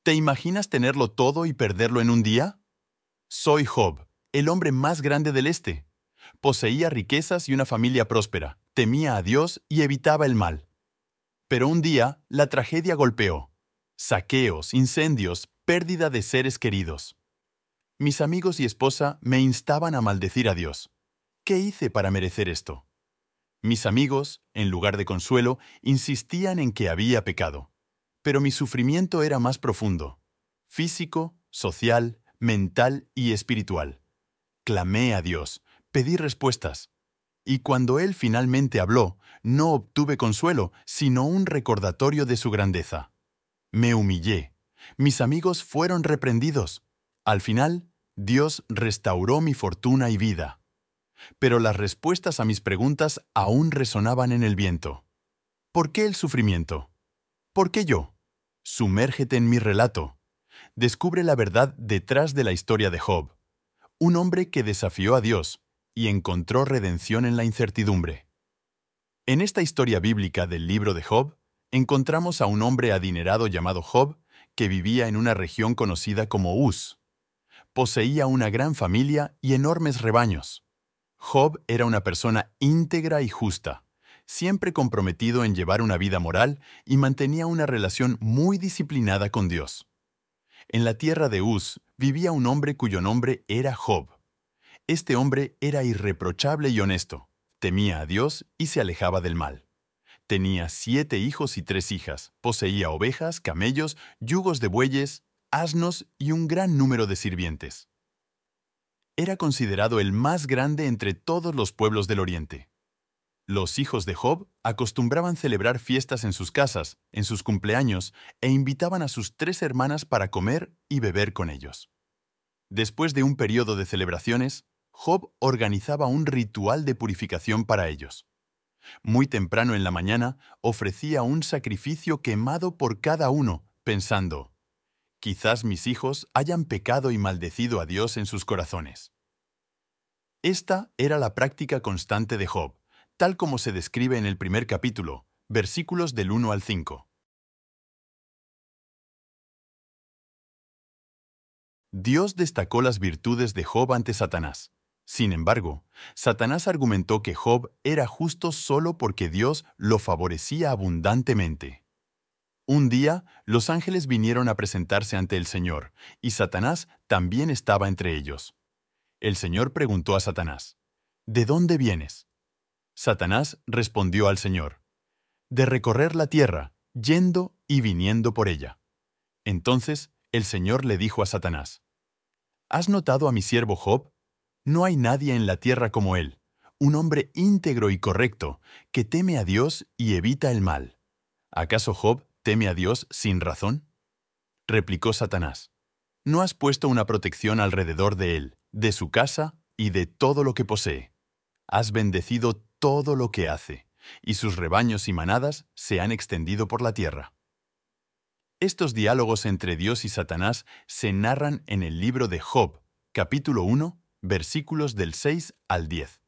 ¿Te imaginas tenerlo todo y perderlo en un día? Soy Job, el hombre más grande del este. Poseía riquezas y una familia próspera, temía a Dios y evitaba el mal. Pero un día, la tragedia golpeó. Saqueos, incendios, pérdida de seres queridos. Mis amigos y esposa me instaban a maldecir a Dios. ¿Qué hice para merecer esto? Mis amigos, en lugar de consuelo, insistían en que había pecado. Pero mi sufrimiento era más profundo: físico, social, mental y espiritual. Clamé a Dios, pedí respuestas. Y cuando Él finalmente habló, no obtuve consuelo, sino un recordatorio de su grandeza. Me humillé. Mis amigos fueron reprendidos. Al final, Dios restauró mi fortuna y vida. Pero las respuestas a mis preguntas aún resonaban en el viento. ¿Por qué el sufrimiento? ¿Por qué yo? Sumérgete en mi relato. Descubre la verdad detrás de la historia de Job, un hombre que desafió a Dios y encontró redención en la incertidumbre. En esta historia bíblica del libro de Job, encontramos a un hombre adinerado llamado Job que vivía en una región conocida como Uz. Poseía una gran familia y enormes rebaños. Job era una persona íntegra y justa, siempre comprometido en llevar una vida moral y mantenía una relación muy disciplinada con Dios. En la tierra de Uz vivía un hombre cuyo nombre era Job. Este hombre era irreprochable y honesto, temía a Dios y se alejaba del mal. Tenía 7 hijos y 3 hijas, poseía ovejas, camellos, yugos de bueyes, asnos y un gran número de sirvientes. Era considerado el más grande entre todos los pueblos del Oriente. Los hijos de Job acostumbraban celebrar fiestas en sus casas, en sus cumpleaños, e invitaban a sus 3 hermanas para comer y beber con ellos. Después de un periodo de celebraciones, Job organizaba un ritual de purificación para ellos. Muy temprano en la mañana, ofrecía un sacrificio quemado por cada uno, pensando: quizás mis hijos hayan pecado y maldecido a Dios en sus corazones. Esta era la práctica constante de Job, tal como se describe en el primer capítulo, versículos del 1 al 5. Dios destacó las virtudes de Job ante Satanás. Sin embargo, Satanás argumentó que Job era justo solo porque Dios lo favorecía abundantemente. Un día, los ángeles vinieron a presentarse ante el Señor, y Satanás también estaba entre ellos. El Señor preguntó a Satanás: ¿De dónde vienes? Satanás respondió al Señor: de recorrer la tierra, yendo y viniendo por ella. Entonces el Señor le dijo a Satanás: ¿has notado a mi siervo Job? No hay nadie en la tierra como él, un hombre íntegro y correcto, que teme a Dios y evita el mal. ¿Acaso Job teme a Dios sin razón? Replicó Satanás: ¿no has puesto una protección alrededor de él, de su casa y de todo lo que posee? Has bendecido todo lo que hace, y sus rebaños y manadas se han extendido por la tierra. Estos diálogos entre Dios y Satanás se narran en el libro de Job, capítulo 1, versículos del 6 al 10.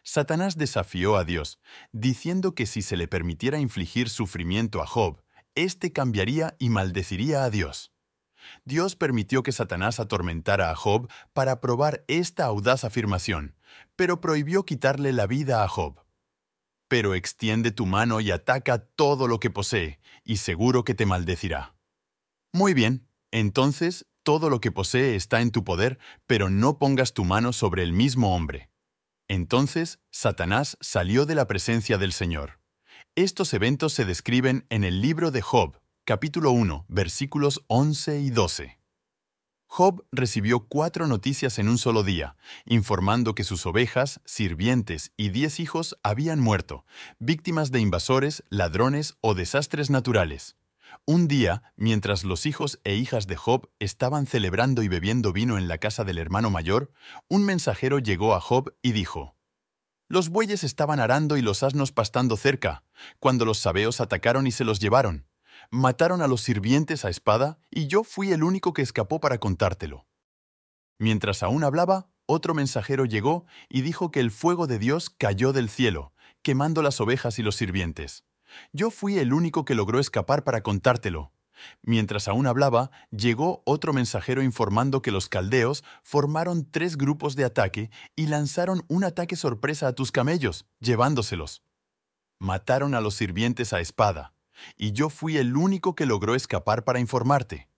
Satanás desafió a Dios, diciendo que si se le permitiera infligir sufrimiento a Job, éste cambiaría y maldeciría a Dios. Dios permitió que Satanás atormentara a Job para probar esta audaz afirmación, pero prohibió quitarle la vida a Job. Pero extiende tu mano y ataca todo lo que posee, y seguro que te maldecirá. Muy bien, entonces todo lo que posee está en tu poder, pero no pongas tu mano sobre el mismo hombre. Entonces Satanás salió de la presencia del Señor. Estos eventos se describen en el libro de Job, capítulo 1, versículos 11 y 12. Job recibió 4 noticias en un solo día, informando que sus ovejas, sirvientes y 10 hijos habían muerto, víctimas de invasores, ladrones o desastres naturales. Un día, mientras los hijos e hijas de Job estaban celebrando y bebiendo vino en la casa del hermano mayor, un mensajero llegó a Job y dijo: los bueyes estaban arando y los asnos pastando cerca, cuando los sabeos atacaron y se los llevaron. Mataron a los sirvientes a espada, y yo fui el único que escapó para contártelo. Mientras aún hablaba, otro mensajero llegó y dijo que el fuego de Dios cayó del cielo, quemando las ovejas y los sirvientes. Yo fui el único que logró escapar para contártelo. Mientras aún hablaba, llegó otro mensajero informando que los caldeos formaron 3 grupos de ataque y lanzaron un ataque sorpresa a tus camellos, llevándoselos. Mataron a los sirvientes a espada, y yo fui el único que logró escapar para informarte.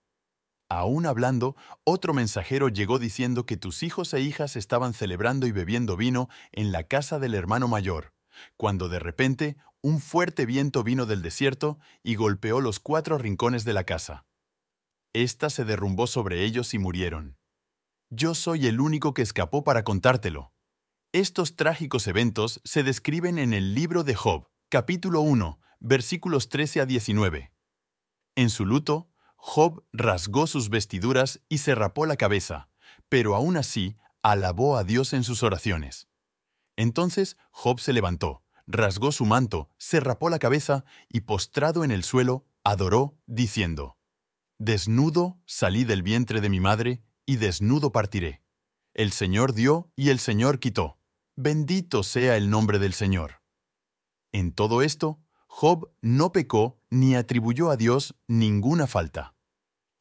Aún hablando, otro mensajero llegó diciendo que tus hijos e hijas estaban celebrando y bebiendo vino en la casa del hermano mayor, cuando de repente un fuerte viento vino del desierto y golpeó los 4 rincones de la casa. Esta se derrumbó sobre ellos y murieron. Yo soy el único que escapó para contártelo. Estos trágicos eventos se describen en el libro de Job, capítulo 1, versículos 13 a 19. En su luto, Job rasgó sus vestiduras y se rapó la cabeza, pero aún así alabó a Dios en sus oraciones. Entonces Job se levantó, rasgó su manto, se rapó la cabeza y postrado en el suelo, adoró, diciendo: Desnudo salí del vientre de mi madre y desnudo partiré. El Señor dio y el Señor quitó. Bendito sea el nombre del Señor. En todo esto, Job no pecó ni atribuyó a Dios ninguna falta.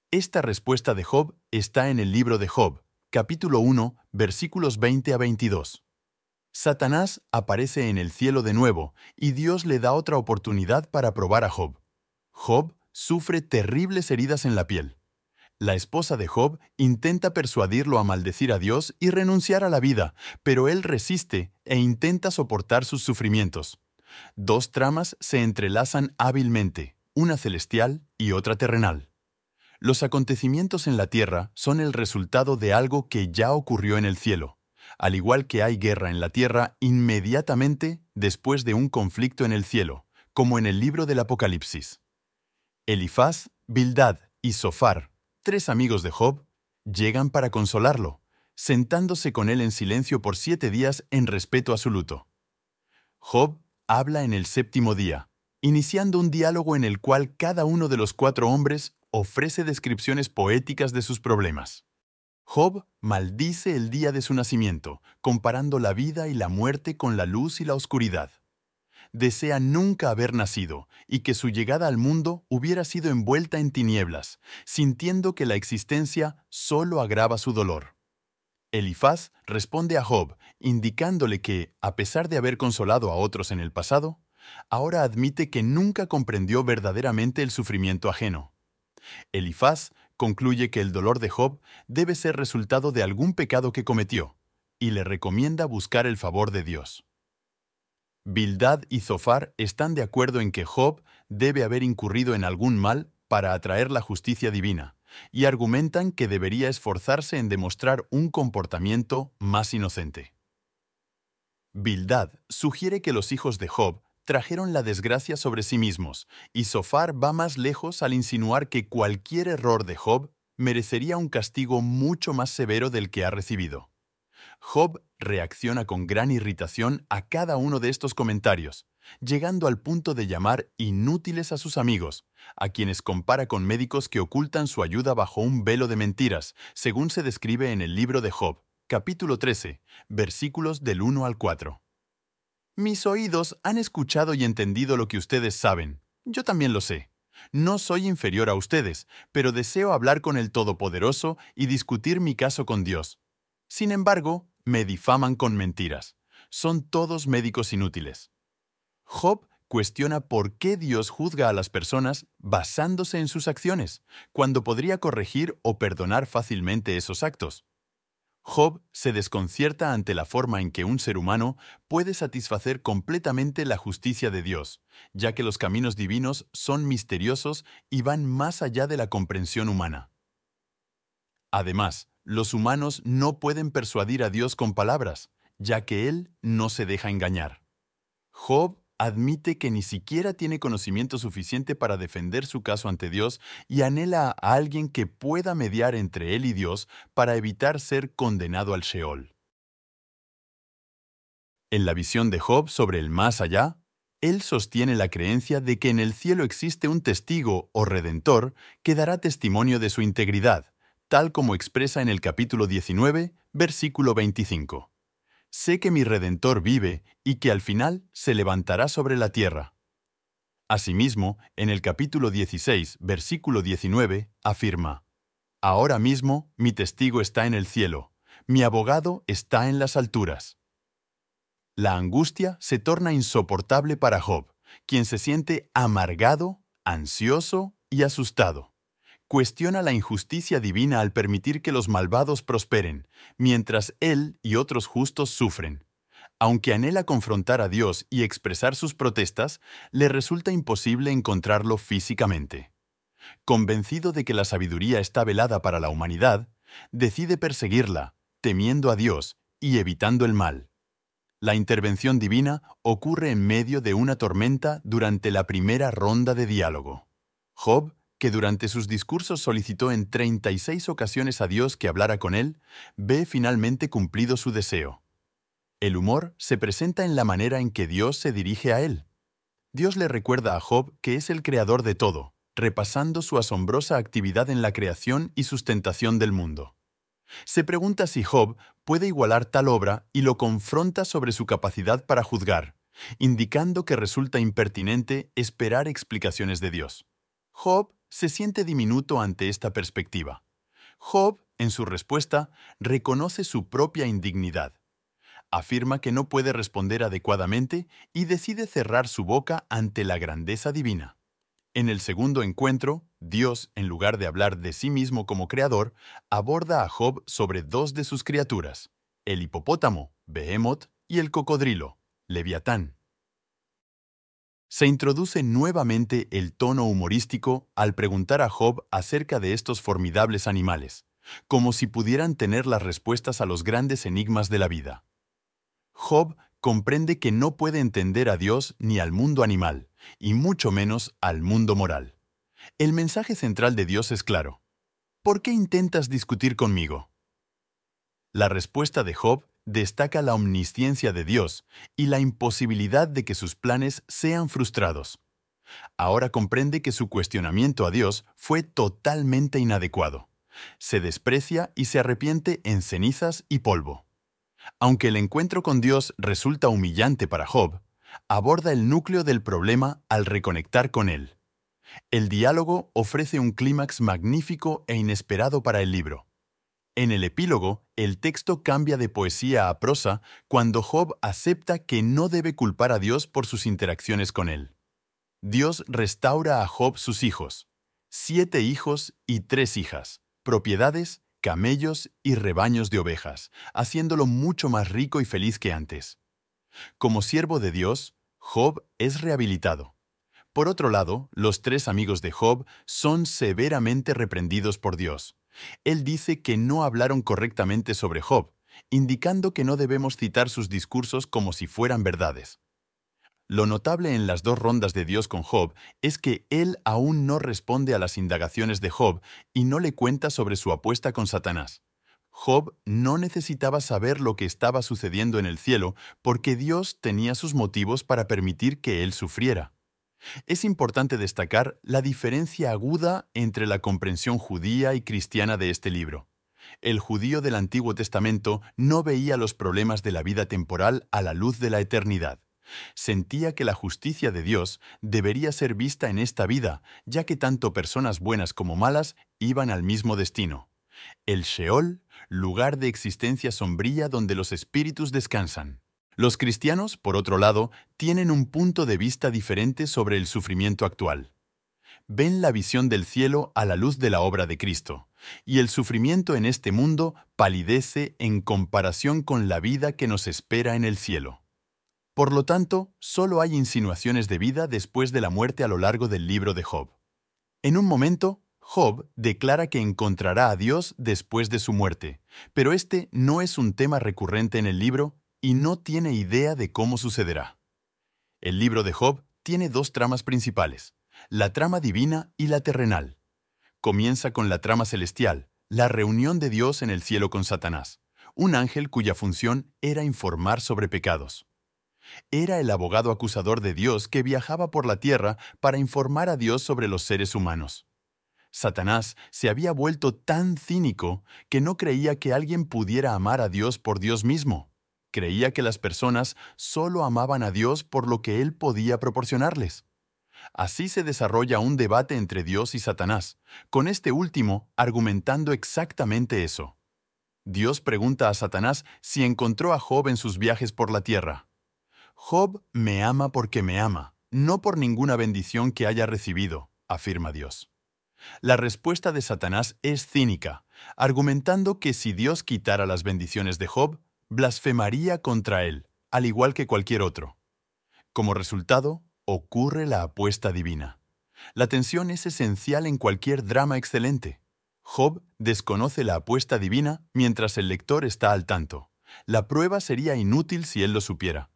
Esta respuesta de Job está en el libro de Job, capítulo 1, versículos 20 a 22. Satanás aparece en el cielo de nuevo y Dios le da otra oportunidad para probar a Job. Job sufre terribles heridas en la piel. La esposa de Job intenta persuadirlo a maldecir a Dios y renunciar a la vida, pero él resiste e intenta soportar sus sufrimientos. 2 tramas se entrelazan hábilmente, una celestial y otra terrenal. Los acontecimientos en la tierra son el resultado de algo que ya ocurrió en el cielo, al igual que hay guerra en la tierra inmediatamente después de un conflicto en el cielo, como en el libro del Apocalipsis. Elifaz, Bildad y Zofar, 3 amigos de Job, llegan para consolarlo, sentándose con él en silencio por 7 días en respeto a su luto. Job habla en el 7º día, iniciando un diálogo en el cual cada uno de los 4 hombres ofrece descripciones poéticas de sus problemas. Job maldice el día de su nacimiento, comparando la vida y la muerte con la luz y la oscuridad. Desea nunca haber nacido y que su llegada al mundo hubiera sido envuelta en tinieblas, sintiendo que la existencia solo agrava su dolor. Elifaz responde a Job, indicándole que, a pesar de haber consolado a otros en el pasado, ahora admite que nunca comprendió verdaderamente el sufrimiento ajeno. Elifaz concluye que el dolor de Job debe ser resultado de algún pecado que cometió, y le recomienda buscar el favor de Dios. Bildad y Zofar están de acuerdo en que Job debe haber incurrido en algún mal para atraer la justicia divina, y argumentan que debería esforzarse en demostrar un comportamiento más inocente. Bildad sugiere que los hijos de Job trajeron la desgracia sobre sí mismos, y Zofar va más lejos al insinuar que cualquier error de Job merecería un castigo mucho más severo del que ha recibido. Job reacciona con gran irritación a cada uno de estos comentarios, llegando al punto de llamar inútiles a sus amigos, a quienes compara con médicos que ocultan su ayuda bajo un velo de mentiras, según se describe en el libro de Job, capítulo 13, versículos del 1 al 4. Mis oídos han escuchado y entendido lo que ustedes saben. Yo también lo sé. No soy inferior a ustedes, pero deseo hablar con el Todopoderoso y discutir mi caso con Dios. Sin embargo, me difaman con mentiras. Son todos médicos inútiles. Job cuestiona por qué Dios juzga a las personas basándose en sus acciones, cuando podría corregir o perdonar fácilmente esos actos. Job se desconcierta ante la forma en que un ser humano puede satisfacer completamente la justicia de Dios, ya que los caminos divinos son misteriosos y van más allá de la comprensión humana. Además, los humanos no pueden persuadir a Dios con palabras, ya que Él no se deja engañar. Job admite que ni siquiera tiene conocimiento suficiente para defender su caso ante Dios y anhela a alguien que pueda mediar entre él y Dios para evitar ser condenado al Sheol. En la visión de Job sobre el más allá, él sostiene la creencia de que en el cielo existe un testigo o redentor que dará testimonio de su integridad, tal como expresa en el capítulo 19, versículo 25. Sé que mi Redentor vive y que al final se levantará sobre la tierra. Asimismo, en el capítulo 16, versículo 19, afirma: Ahora mismo mi testigo está en el cielo, mi abogado está en las alturas. La angustia se torna insoportable para Job, quien se siente amargado, ansioso y asustado. Cuestiona la injusticia divina al permitir que los malvados prosperen, mientras él y otros justos sufren. Aunque anhela confrontar a Dios y expresar sus protestas, le resulta imposible encontrarlo físicamente. Convencido de que la sabiduría está velada para la humanidad, decide perseguirla, temiendo a Dios y evitando el mal. La intervención divina ocurre en medio de una tormenta durante la primera ronda de diálogo. Job, que durante sus discursos solicitó en 36 ocasiones a Dios que hablara con él, ve finalmente cumplido su deseo. El humor se presenta en la manera en que Dios se dirige a él. Dios le recuerda a Job que es el creador de todo, repasando su asombrosa actividad en la creación y sustentación del mundo. Se pregunta si Job puede igualar tal obra y lo confronta sobre su capacidad para juzgar, indicando que resulta impertinente esperar explicaciones de Dios. Job se siente diminuto ante esta perspectiva. Job, en su respuesta, reconoce su propia indignidad. Afirma que no puede responder adecuadamente y decide cerrar su boca ante la grandeza divina. En el segundo encuentro, Dios, en lugar de hablar de sí mismo como creador, aborda a Job sobre dos de sus criaturas, el hipopótamo, Behemoth, y el cocodrilo, Leviatán. Se introduce nuevamente el tono humorístico al preguntar a Job acerca de estos formidables animales, como si pudieran tener las respuestas a los grandes enigmas de la vida. Job comprende que no puede entender a Dios ni al mundo animal, y mucho menos al mundo moral. El mensaje central de Dios es claro: ¿por qué intentas discutir conmigo? La respuesta de Job destaca la omnisciencia de Dios y la imposibilidad de que sus planes sean frustrados. Ahora comprende que su cuestionamiento a Dios fue totalmente inadecuado. Se desprecia y se arrepiente en cenizas y polvo. Aunque el encuentro con Dios resulta humillante para Job, aborda el núcleo del problema al reconectar con él. El diálogo ofrece un clímax magnífico e inesperado para el libro. En el epílogo, el texto cambia de poesía a prosa cuando Job acepta que no debe culpar a Dios por sus interacciones con él. Dios restaura a Job sus hijos, 7 hijos y 3 hijas, propiedades, camellos y rebaños de ovejas, haciéndolo mucho más rico y feliz que antes. Como siervo de Dios, Job es rehabilitado. Por otro lado, los 3 amigos de Job son severamente reprendidos por Dios. Él dice que no hablaron correctamente sobre Job, indicando que no debemos citar sus discursos como si fueran verdades. Lo notable en las 2 rondas de Dios con Job es que él aún no responde a las indagaciones de Job y no le cuenta sobre su apuesta con Satanás. Job no necesitaba saber lo que estaba sucediendo en el cielo porque Dios tenía sus motivos para permitir que él sufriera. Es importante destacar la diferencia aguda entre la comprensión judía y cristiana de este libro. El judío del Antiguo Testamento no veía los problemas de la vida temporal a la luz de la eternidad. Sentía que la justicia de Dios debería ser vista en esta vida, ya que tanto personas buenas como malas iban al mismo destino. El Sheol, lugar de existencia sombría donde los espíritus descansan. Los cristianos, por otro lado, tienen un punto de vista diferente sobre el sufrimiento actual. Ven la visión del cielo a la luz de la obra de Cristo, y el sufrimiento en este mundo palidece en comparación con la vida que nos espera en el cielo. Por lo tanto, solo hay insinuaciones de vida después de la muerte a lo largo del libro de Job. En un momento, Job declara que encontrará a Dios después de su muerte, pero este no es un tema recurrente en el libro y no tiene idea de cómo sucederá. El libro de Job tiene 2 tramas principales, la trama divina y la terrenal. Comienza con la trama celestial, la reunión de Dios en el cielo con Satanás, un ángel cuya función era informar sobre pecados. Era el abogado acusador de Dios que viajaba por la tierra para informar a Dios sobre los seres humanos. Satanás se había vuelto tan cínico que no creía que alguien pudiera amar a Dios por Dios mismo. Creía que las personas solo amaban a Dios por lo que Él podía proporcionarles. Así se desarrolla un debate entre Dios y Satanás, con este último argumentando exactamente eso. Dios pregunta a Satanás si encontró a Job en sus viajes por la tierra. Job me ama porque me ama, no por ninguna bendición que haya recibido, afirma Dios. La respuesta de Satanás es cínica, argumentando que si Dios quitara las bendiciones de Job, blasfemaría contra él, al igual que cualquier otro. Como resultado, ocurre la apuesta divina. La tensión es esencial en cualquier drama excelente. Job desconoce la apuesta divina mientras el lector está al tanto. La prueba sería inútil si él lo supiera.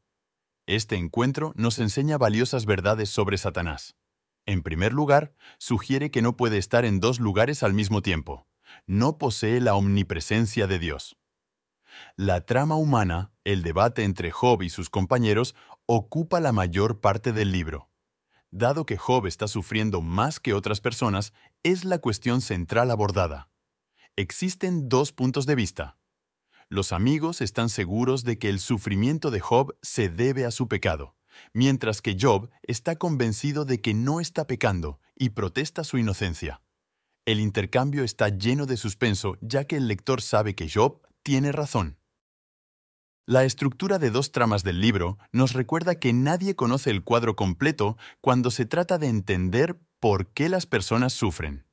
Este encuentro nos enseña valiosas verdades sobre Satanás. En primer lugar, sugiere que no puede estar en dos lugares al mismo tiempo. No posee la omnipresencia de Dios. La trama humana, el debate entre Job y sus compañeros, ocupa la mayor parte del libro. Dado que Job está sufriendo más que otras personas, es la cuestión central abordada. Existen dos puntos de vista. Los amigos están seguros de que el sufrimiento de Job se debe a su pecado, mientras que Job está convencido de que no está pecando y protesta su inocencia. El intercambio está lleno de suspenso, ya que el lector sabe que Job tiene razón. La estructura de dos tramas del libro nos recuerda que nadie conoce el cuadro completo cuando se trata de entender por qué las personas sufren.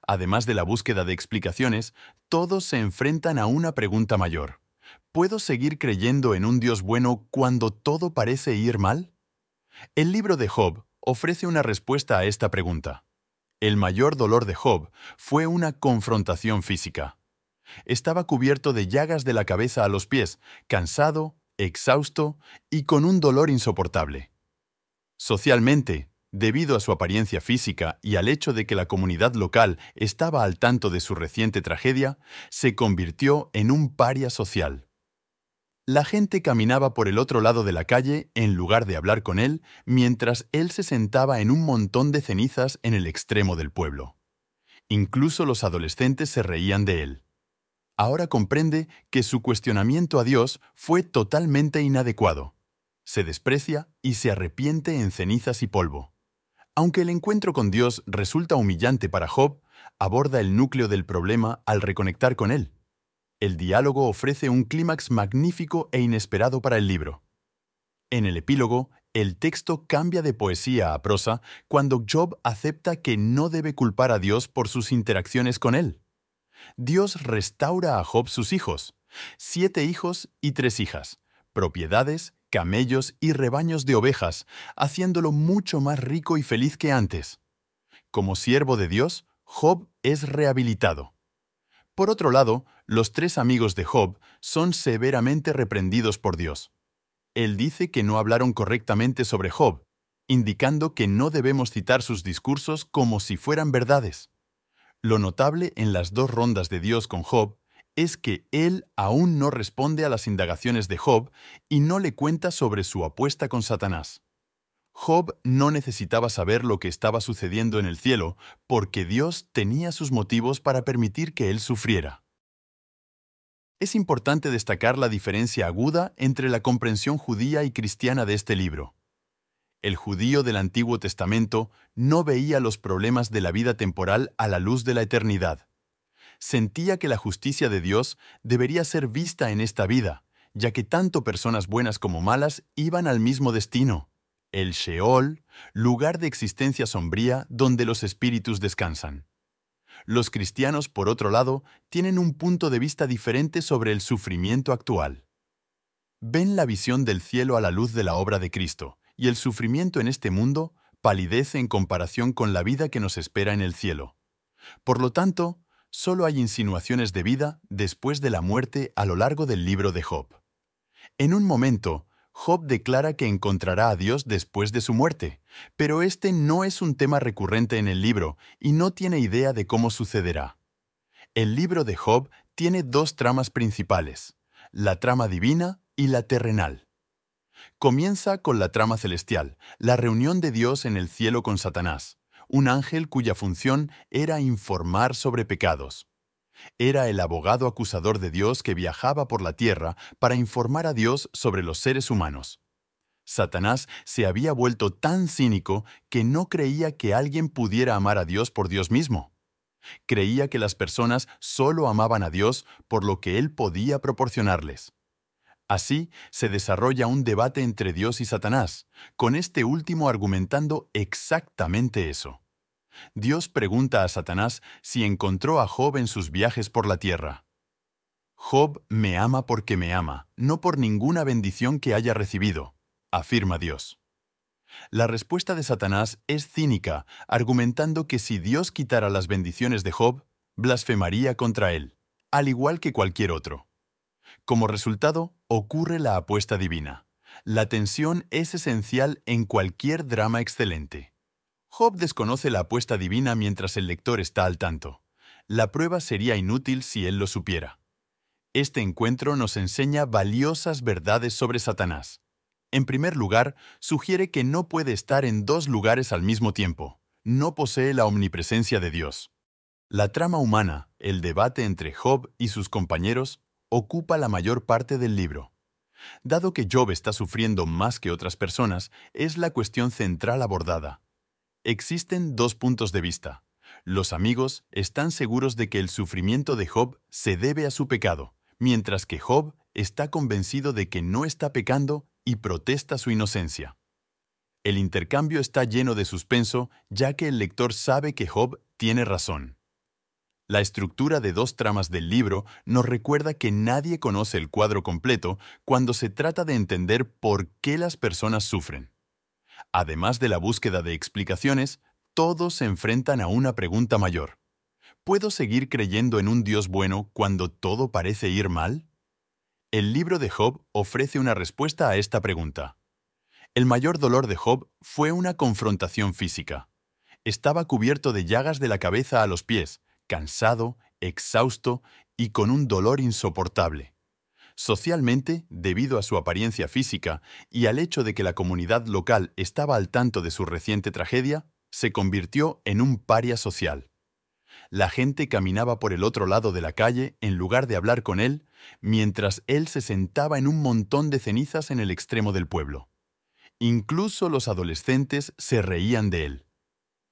Además de la búsqueda de explicaciones, todos se enfrentan a una pregunta mayor. ¿Puedo seguir creyendo en un Dios bueno cuando todo parece ir mal? El libro de Job ofrece una respuesta a esta pregunta. El mayor dolor de Job fue una confrontación física. Estaba cubierto de llagas de la cabeza a los pies, cansado, exhausto y con un dolor insoportable. Socialmente, debido a su apariencia física y al hecho de que la comunidad local estaba al tanto de su reciente tragedia, se convirtió en un paria social. La gente caminaba por el otro lado de la calle en lugar de hablar con él, mientras él se sentaba en un montón de cenizas en el extremo del pueblo. Incluso los adolescentes se reían de él. Ahora comprende que su cuestionamiento a Dios fue totalmente inadecuado. Se desprecia y se arrepiente en cenizas y polvo. Aunque el encuentro con Dios resulta humillante para Job, aborda el núcleo del problema al reconectar con él. El diálogo ofrece un clímax magnífico e inesperado para el libro. En el epílogo, el texto cambia de poesía a prosa cuando Job acepta que no debe culpar a Dios por sus interacciones con él. Dios restaura a Job sus hijos, 7 hijos y 3 hijas, propiedades, camellos y rebaños de ovejas, haciéndolo mucho más rico y feliz que antes. Como siervo de Dios, Job es rehabilitado. Por otro lado, los 3 amigos de Job son severamente reprendidos por Dios. Él dice que no hablaron correctamente sobre Job, indicando que no debemos citar sus discursos como si fueran verdades. Lo notable en las 2 rondas de Dios con Job es que él aún no responde a las indagaciones de Job y no le cuenta sobre su apuesta con Satanás. Job no necesitaba saber lo que estaba sucediendo en el cielo porque Dios tenía sus motivos para permitir que él sufriera. Es importante destacar la diferencia aguda entre la comprensión judía y cristiana de este libro. El judío del Antiguo Testamento no veía los problemas de la vida temporal a la luz de la eternidad. Sentía que la justicia de Dios debería ser vista en esta vida, ya que tanto personas buenas como malas iban al mismo destino, el Sheol, lugar de existencia sombría donde los espíritus descansan. Los cristianos, por otro lado, tienen un punto de vista diferente sobre el sufrimiento actual. Ven la visión del cielo a la luz de la obra de Cristo, y el sufrimiento en este mundo palidece en comparación con la vida que nos espera en el cielo. Por lo tanto, solo hay insinuaciones de vida después de la muerte a lo largo del libro de Job. En un momento, Job declara que encontrará a Dios después de su muerte, pero este no es un tema recurrente en el libro y no tiene idea de cómo sucederá. El libro de Job tiene 2 tramas principales, la trama divina y la terrenal. Comienza con la trama celestial, la reunión de Dios en el cielo con Satanás, un ángel cuya función era informar sobre pecados. Era el abogado acusador de Dios que viajaba por la tierra para informar a Dios sobre los seres humanos. Satanás se había vuelto tan cínico que no creía que alguien pudiera amar a Dios por Dios mismo. Creía que las personas solo amaban a Dios por lo que Él podía proporcionarles. Así se desarrolla un debate entre Dios y Satanás, con este último argumentando exactamente eso. Dios pregunta a Satanás si encontró a Job en sus viajes por la tierra. Job me ama porque me ama, no por ninguna bendición que haya recibido, afirma Dios. La respuesta de Satanás es cínica, argumentando que si Dios quitara las bendiciones de Job, blasfemaría contra él, al igual que cualquier otro. Como resultado, ocurre la apuesta divina. La tensión es esencial en cualquier drama excelente. Job desconoce la apuesta divina mientras el lector está al tanto. La prueba sería inútil si él lo supiera. Este encuentro nos enseña valiosas verdades sobre Satanás. En primer lugar, sugiere que no puede estar en dos lugares al mismo tiempo. No posee la omnipresencia de Dios. La trama humana, el debate entre Job y sus compañeros, ocupa la mayor parte del libro. Dado que Job está sufriendo más que otras personas, es la cuestión central abordada. Existen dos puntos de vista. Los amigos están seguros de que el sufrimiento de Job se debe a su pecado, mientras que Job está convencido de que no está pecando y protesta su inocencia. El intercambio está lleno de suspenso, ya que el lector sabe que Job tiene razón. La estructura de dos tramas del libro nos recuerda que nadie conoce el cuadro completo cuando se trata de entender por qué las personas sufren. Además de la búsqueda de explicaciones, todos se enfrentan a una pregunta mayor. ¿Puedo seguir creyendo en un Dios bueno cuando todo parece ir mal? El libro de Job ofrece una respuesta a esta pregunta. El mayor dolor de Job fue una confrontación física. Estaba cubierto de llagas de la cabeza a los pies, cansado, exhausto y con un dolor insoportable. Socialmente, debido a su apariencia física y al hecho de que la comunidad local estaba al tanto de su reciente tragedia, se convirtió en un paria social. La gente caminaba por el otro lado de la calle en lugar de hablar con él, mientras él se sentaba en un montón de cenizas en el extremo del pueblo. Incluso los adolescentes se reían de él.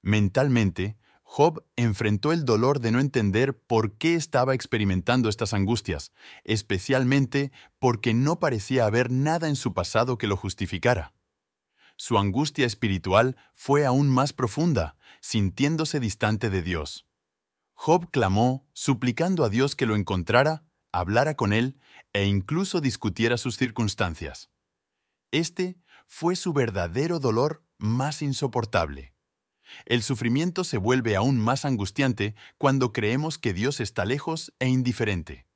Mentalmente, Job enfrentó el dolor de no entender por qué estaba experimentando estas angustias, especialmente porque no parecía haber nada en su pasado que lo justificara. Su angustia espiritual fue aún más profunda, sintiéndose distante de Dios. Job clamó, suplicando a Dios que lo encontrara, hablara con él e incluso discutiera sus circunstancias. Este fue su verdadero dolor más insoportable. El sufrimiento se vuelve aún más angustiante cuando creemos que Dios está lejos e indiferente.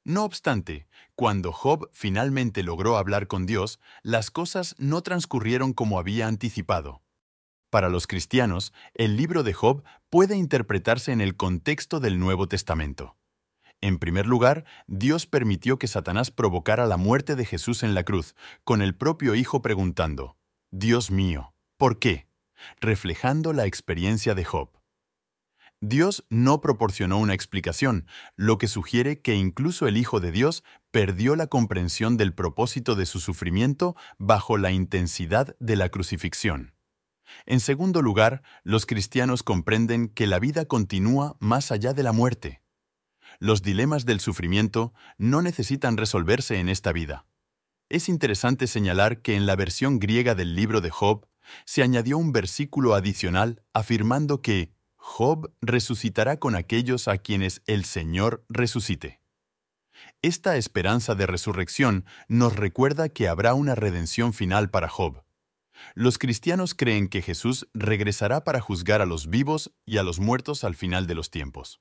No obstante, cuando Job finalmente logró hablar con Dios, las cosas no transcurrieron como había anticipado. Para los cristianos, el libro de Job puede interpretarse en el contexto del Nuevo Testamento. En primer lugar, Dios permitió que Satanás provocara la muerte de Jesús en la cruz, con el propio Hijo preguntando, «Dios mío, ¿por qué?», reflejando la experiencia de Job. Dios no proporcionó una explicación, lo que sugiere que incluso el Hijo de Dios perdió la comprensión del propósito de su sufrimiento bajo la intensidad de la crucifixión. En segundo lugar, los cristianos comprenden que la vida continúa más allá de la muerte. Los dilemas del sufrimiento no necesitan resolverse en esta vida. Es interesante señalar que en la versión griega del libro de Job se añadió un versículo adicional afirmando que Job resucitará con aquellos a quienes el Señor resucite. Esta esperanza de resurrección nos recuerda que habrá una redención final para Job. Los cristianos creen que Jesús regresará para juzgar a los vivos y a los muertos al final de los tiempos.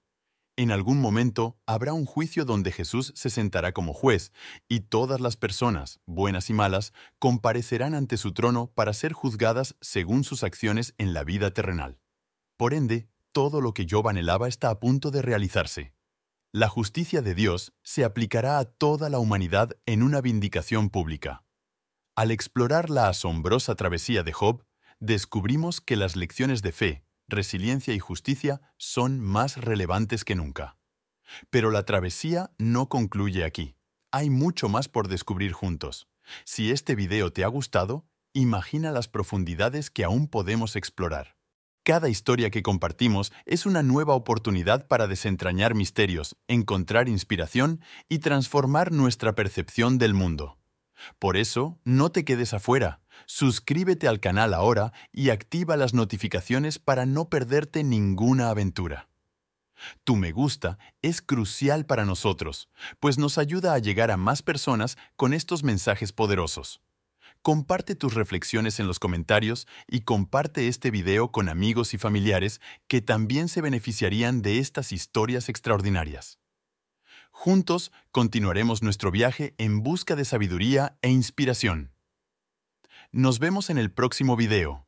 En algún momento habrá un juicio donde Jesús se sentará como juez y todas las personas, buenas y malas, comparecerán ante su trono para ser juzgadas según sus acciones en la vida terrenal. Por ende, todo lo que Job anhelaba está a punto de realizarse. La justicia de Dios se aplicará a toda la humanidad en una vindicación pública. Al explorar la asombrosa travesía de Job, descubrimos que las lecciones de fe, resiliencia y justicia son más relevantes que nunca. Pero la travesía no concluye aquí. Hay mucho más por descubrir juntos. Si este video te ha gustado, Imagina las profundidades que aún podemos explorar. Cada historia que compartimos es una nueva oportunidad para desentrañar misterios, encontrar inspiración y transformar nuestra percepción del mundo. Por eso, no te quedes afuera. Suscríbete al canal ahora y activa las notificaciones para no perderte ninguna aventura. Tu me gusta es crucial para nosotros, pues nos ayuda a llegar a más personas con estos mensajes poderosos. Comparte tus reflexiones en los comentarios y comparte este video con amigos y familiares que también se beneficiarían de estas historias extraordinarias. Juntos continuaremos nuestro viaje en busca de sabiduría e inspiración. Nos vemos en el próximo video.